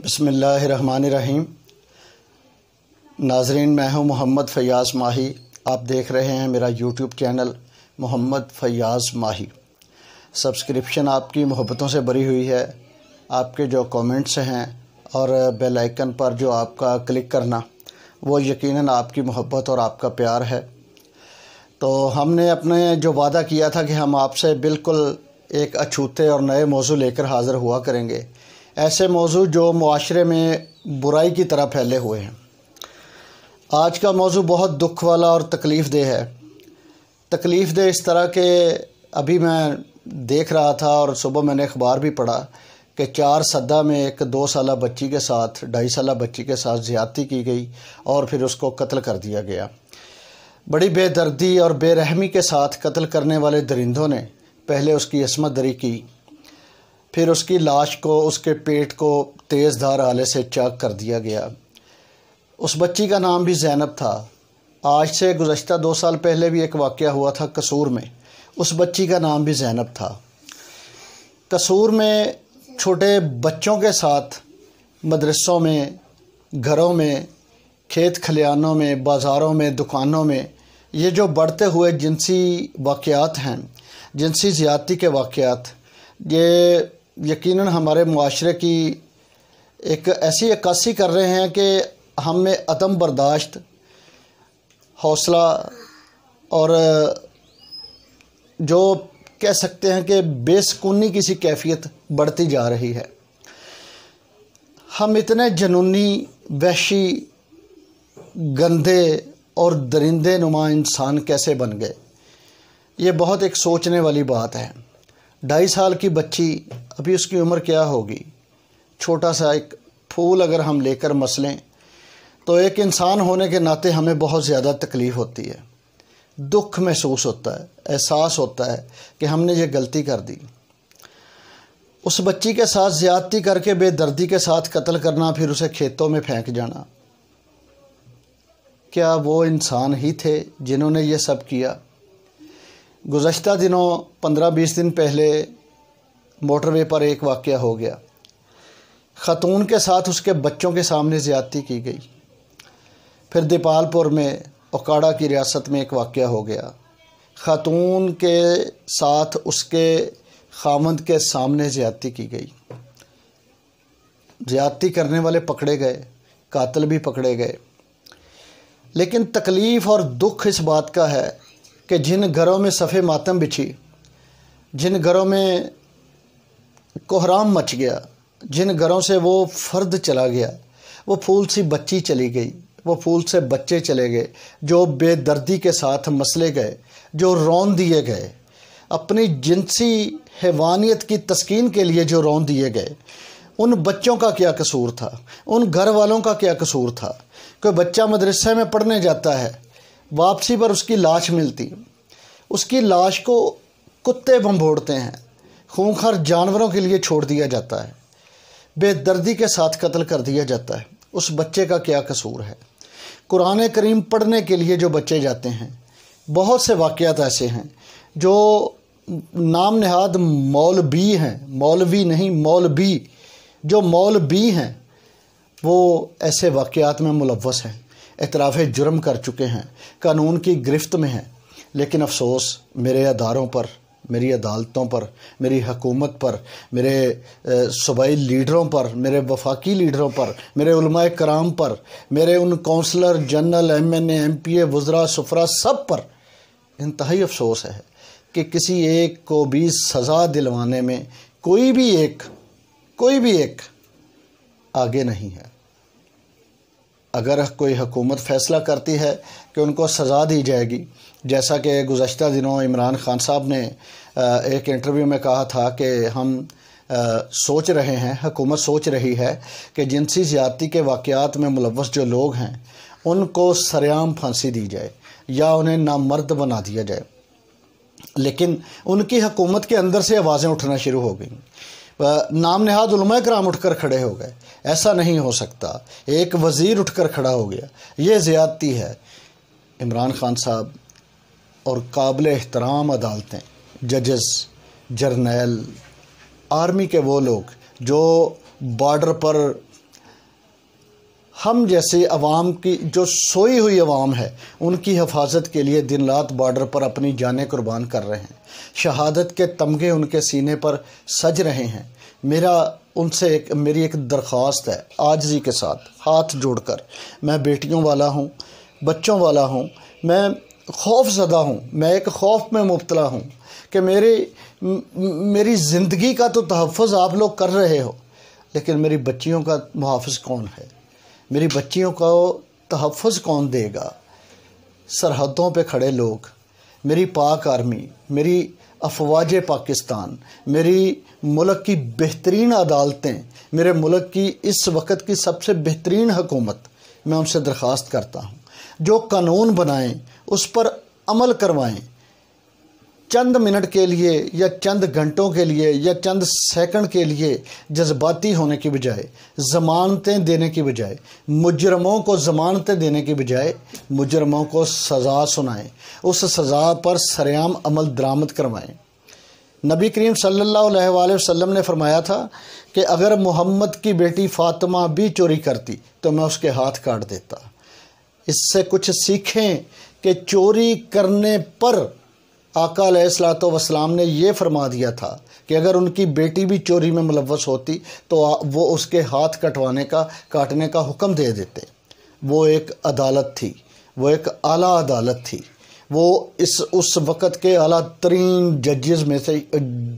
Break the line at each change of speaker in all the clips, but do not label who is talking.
بسم اللہ الرحمن الرحیم۔ ناظرین، میں ہوں محمد فیاض ماہی۔ آپ دیکھ رہے ہیں میرا یوٹیوب چینل محمد فیاض ماہی۔ سبسکرپشن آپ کی محبتوں سے بری ہوئی ہے۔ آپ کے جو کومنٹس ہیں اور بیل آئیکن پر جو آپ کا کلک کرنا، وہ یقیناً آپ کی محبت اور آپ کا پیار ہے۔ تو ہم نے اپنے جو وعدہ کیا تھا کہ ہم آپ سے بالکل ایک اچھوتے اور نئے موضوع لے کر حاضر ہوا کریں گے، ایسے موضوع جو معاشرے میں برائی کی طرح پھیلے ہوئے ہیں۔ آج کا موضوع بہت دکھ والا اور تکلیف دہ ہے۔ تکلیف دہ اس طرح کہ ابھی میں دیکھ رہا تھا اور صبح میں نے اخبار بھی پڑھا کہ 4 سدہ میں ایک 2 سالہ بچی کے ساتھ 2.5 سالہ بچی کے ساتھ زیادتی کی گئی اور پھر اس کو قتل کر دیا گیا۔ بڑی بے دردی اور بے رحمی کے ساتھ قتل کرنے والے درندوں نے پہلے اس کی عصمت دری کی، پھر اس کی لاش کو، اس کے پیٹ کو تیز دھار آلے سے چاک کر دیا گیا۔ اس بچی کا نام بھی زینب تھا۔ آج سے گزشتہ 2 سال پہلے بھی ایک واقعہ ہوا تھا قصور میں، اس بچی کا نام بھی زینب تھا۔ قصور میں چھوٹے بچوں کے ساتھ مدرسوں میں، گھروں میں، کھیت کھلیانوں میں، بازاروں میں، دکانوں میں یہ جو بڑھتے ہوئے جنسی واقعات ہیں، جنسی زیادتی کے واقعات، یہ یقیناً ہمارے معاشرے کی ایک ایسی عکاسی کر رہے ہیں کہ ہم میں عدم برداشت، حوصلہ اور جو کہہ سکتے ہیں کہ بے سکونی کی سی کیفیت بڑھتی جا رہی ہے۔ ہم اتنے جنونی، وحشی، گندے اور درندے نما انسان کیسے بن گئے؟ یہ بہت ایک سوچنے والی بات ہے۔ 2.5 سال کی بچی، ابھی اس کی عمر کیا ہوگی؟ چھوٹا سا ایک پھول اگر ہم لے کر مسلیں تو ایک انسان ہونے کے ناطے ہمیں بہت زیادہ تکلیف ہوتی ہے، دکھ محسوس ہوتا ہے، احساس ہوتا ہے کہ ہم نے یہ غلطی کر دی۔ اس بچی کے ساتھ زیادتی کر کے بے دردی کے ساتھ قتل کرنا، پھر اسے کھیتوں میں پھینک جانا۔ کیا وہ انسان ہی تھے جنہوں نے یہ سب کیا؟ گزشتہ دنوں 15-20 دن پہلے موٹر وے پر ایک واقعہ ہو گیا۔ خاتون کے ساتھ اس کے بچوں کے سامنے زیادتی کی گئی۔ پھر دیپال پور میں، اوکاڑا کی ریاست میں ایک واقعہ ہو گیا۔ خاتون کے ساتھ اس کے خاوند کے سامنے زیادتی کی گئی۔ زیادتی کرنے والے پکڑے گئے، قاتل بھی پکڑے گئے۔ لیکن تکلیف اور دکھ اس بات کا ہے کہ جن گھروں میں صف ماتم بچھی، جن گھروں میں کوہرام مچ گیا، جن گھروں سے وہ فرد چلا گیا، وہ پھول سی بچی چلی گئی، وہ پھول سے بچے چلے گئے جو بے دردی کے ساتھ مسلے گئے، جو رون دیے گئے، اپنی جنسی حیوانیت کی تسکین کے لیے جو رون دیے گئے۔ ان بچوں کا کیا قصور تھا؟ ان گھر والوں کا کیا قصور تھا؟ کوئی بچہ مدرسے میں پڑھنے جاتا ہے، واپسی پر اس کی لاش ملتی، اس کی لاش کو کتے بھنبھوڑتے ہیں، خونخوار جانوروں کے لیے چھوڑ دیا جاتا ہے، بے دردی کے ساتھ قتل کر دیا جاتا ہے۔ اس بچے کا کیا قصور ہے؟ قرآن کریم پڑھنے کے لیے جو بچے جاتے ہیں، بہت سے واقعات ایسے ہیں جو نام نہاد مولوی ہیں، مولوی نہیں مولوی، جو مولوی ہیں وہ ایسے واقعات میں ملوث ہیں، اعتراف جرم کر چکے ہیں، قانون کی گرفت میں ہیں۔ لیکن افسوس میرے اداروں پر، میری عدالتوں پر، میری حکومت پر، میرے صوبائی لیڈروں پر، میرے وفاقی لیڈروں پر، میرے علماء کرام پر، میرے ان کونسلر، جنرل، MNA، MPA، وزراء، سفراء، سب پر انتہائی افسوس ہے کہ کسی ایک کو بھی سزا دلوانے میں کوئی بھی ایک آگے نہیں ہے۔ اگر کوئی حکومت فیصلہ کرتی ہے کہ ان کو سزا دی جائے گی، جیسا کہ گزشتہ دنوں عمران خان صاحب نے ایک انٹرویو میں کہا تھا کہ ہم سوچ رہے ہیں، حکومت سوچ رہی ہے کہ جنسی زیادتی کے واقعات میں ملوث جو لوگ ہیں ان کو سرعام پھانسی دی جائے یا انہیں نامرد بنا دیا جائے، لیکن ان کی حکومت کے اندر سے آوازیں اٹھنا شروع ہو گئیں۔ نام نہاد علماء کرام اٹھ کر کھڑے ہو گئے، ایسا نہیں ہو سکتا، ایک وزیر اٹھ کر کھڑا ہو گیا، یہ زیادتی ہے۔ عمران خان صاحب اور قابل احترام عدالتیں، ججز، جرنیل، آرمی کے وہ لوگ جو بارڈر پر ہم جیسے عوام کی جو سوئی ہوئی عوام ہے ان کی حفاظت کے لیے دن رات بارڈر پر اپنی جانیں قربان کر رہے ہیں، شہادت کے تمغے ان کے سینے پر سج رہے ہیں۔ میری ایک درخواست ہے، عاجزی کے ساتھ ہاتھ جوڑ کر، میں بیٹیوں والا ہوں، بچوں والا ہوں، میں خوف زدہ ہوں، میں ایک خوف میں مبتلا ہوں کہ میری زندگی کا تو تحفظ آپ لوگ کر رہے ہو، لیکن میری بچیوں کا محافظ کون ہے؟ میری بچیوں کا تحفظ کون دے گا؟ سرحدوں پہ کھڑے لوگ، میری پاک آرمی، میری افواج پاکستان، میری ملک کی بہترین عدالتیں، میرے ملک کی اس وقت کی سب سے بہترین حکومت، میں ان سے درخواست کرتا ہوں جو قانون بنائیں اس پر عمل کروائیں۔ چند منٹ کے لیے یا چند گھنٹوں کے لیے یا چند سیکنڈ کے لیے جذباتی ہونے کی بجائے، ضمانتیں دینے کی بجائے، مجرموں کو ضمانتیں دینے کی بجائے مجرموں کو سزا سنائیں، اس سزا پر سرعام عمل درآمد کروائیں۔ نبی کریم صلی اللہ علیہ وآلہ وسلم نے فرمایا تھا کہ اگر محمد کی بیٹی فاطمہ بھی چوری کرتی تو میں اس کے ہاتھ کاٹ دیتا۔ اس سے کچھ سیکھیں کہ چوری کرنے پر آقا علیہ الصلوۃ والسلام نے یہ فرما دیا تھا کہ اگر ان کی بیٹی بھی چوری میں ملوث ہوتی تو وہ اس کے ہاتھ کاٹنے کا حکم دے دیتے۔ وہ ایک عدالت تھی، وہ ایک اعلیٰ عدالت تھی، وہ اس وقت کے اعلیٰ ترین ججز میں سے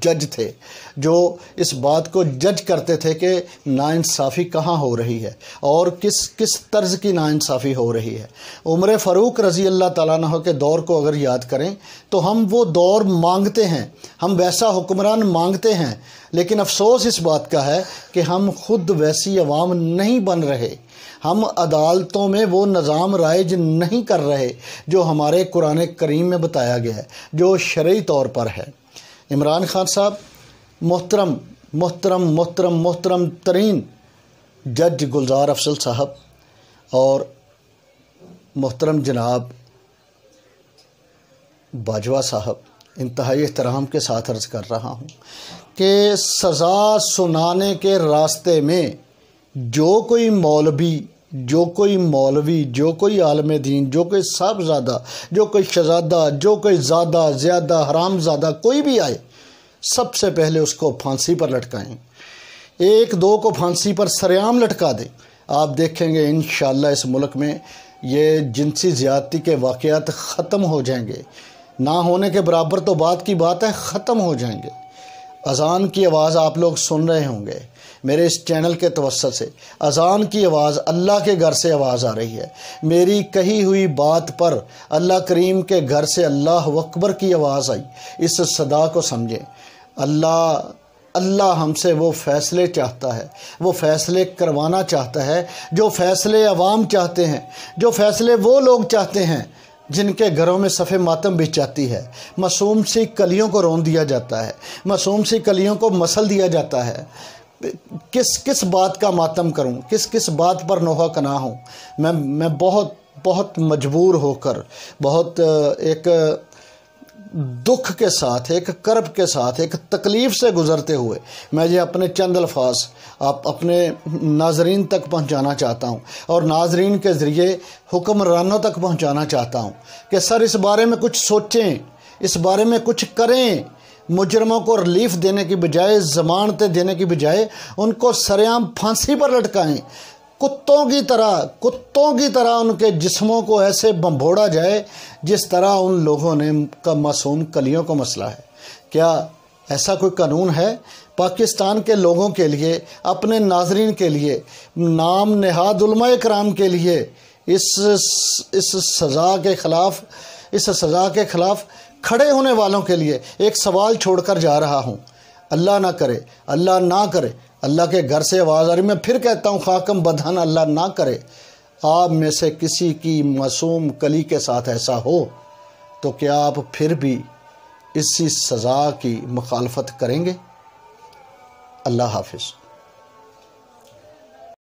جج تھے جو اس بات کو جج کرتے تھے کہ ناانصافی کہاں ہو رہی ہے اور کس طرز کی ناانصافی ہو رہی ہے۔ عمر فاروق رضی اللہ تعالیٰ عنہ کے دور کو اگر یاد کریں تو ہم وہ دور مانگتے ہیں، ہم ویسا حکمران مانگتے ہیں، لیکن افسوس اس بات کا ہے کہ ہم خود ویسی عوام نہیں بن رہے، ہم عدالتوں میں وہ نظام رائج نہیں کر رہے جو ہمارے قرآن کریم میں بتایا گیا ہے، جو شرعی طور پر ہے۔ عمران خان صاحب محترم محترم محترم محترم ترین جج گلزار افضل صاحب اور محترم جناب باجوہ صاحب، انتہائی احترام کے ساتھ عرض کر رہا ہوں کہ سزا سنانے کے راستے میں جو کوئی مولوی، جو کوئی عالم دین، جو کوئی صاحبزادہ، جو کوئی شہزادہ، جو کوئی زیادہ حرام زادہ کوئی بھی آئے، سب سے پہلے اس کو پھانسی پر لٹکائیں، ایک دو کو پھانسی پر سرعام لٹکا دیں۔ آپ دیکھیں گے انشاءاللہ اس ملک میں یہ جنسی زیادتی کے واقعات ختم ہو جائیں گے، نہ ہونے کے برابر تو بات کی بات ہے، ختم ہو جائیں گے۔ اذان کی آواز آپ لوگ سن رہے ہوں گے، میرے اس چینل کے توسط سے اذان کی آواز، اللہ کے گھر سے آواز آ رہی ہے۔ میری کہی ہوئی بات پر اللہ کریم کے گھر سے اللہ اکبر کی آواز آئی۔ اس صدا کو سمجھیں، اللہ ہم سے وہ فیصلے چاہتا ہے، وہ فیصلے کروانا چاہتا ہے جو فیصلے عوام چاہتے ہیں، جو فیصلے وہ لوگ چاہتے ہیں جن کے گھروں میں صف ماتم بچ جاتی ہے، معصوم سی کلیوں کو رون دیا جاتا ہے، معصوم سی کلیوں کو مسل دیا جاتا ہے۔ کس بات کا ماتم کروں، کس بات پر نوحہ کنا ہوں؟ میں بہت مجبور ہو کر، بہت ایک دکھ کے ساتھ، ایک کرب کے ساتھ، ایک تکلیف سے گزرتے ہوئے میں یہ اپنے چند الفاظ اپنے ناظرین تک پہنچانا چاہتا ہوں اور ناظرین کے ذریعے حکمرانوں تک پہنچانا چاہتا ہوں کہ سر اس بارے میں کچھ سوچیں، اس بارے میں کچھ کریں۔ مجرموں کو ریلیف دینے کی بجائے، ضمانتیں دینے کی بجائے ان کو سرعام پھانسی پر لٹکائیں، کتوں کی طرح ان کے جسموں کو ایسے بمبھوڑا جائے جس طرح ان لوگوں نے معصوم کلیوں کو مسلا ہے۔ کیا ایسا کوئی قانون ہے پاکستان کے لوگوں کے لیے، اپنے ناظرین کے لیے، نام نہاد علماء کرام کے لیے اس سزا کے خلاف کھڑے ہونے والوں کے لیے ایک سوال چھوڑ کر جا رہا ہوں۔ اللہ نہ کرے اللہ کے گھر سے آواز آ رہی، میں پھر کہتا ہوں خاکم بدہن، اللہ نہ کرے آپ میں سے کسی کی معصوم کلی کے ساتھ ایسا ہو تو کیا آپ پھر بھی اسی سزا کی مخالفت کریں گے؟ اللہ حافظ۔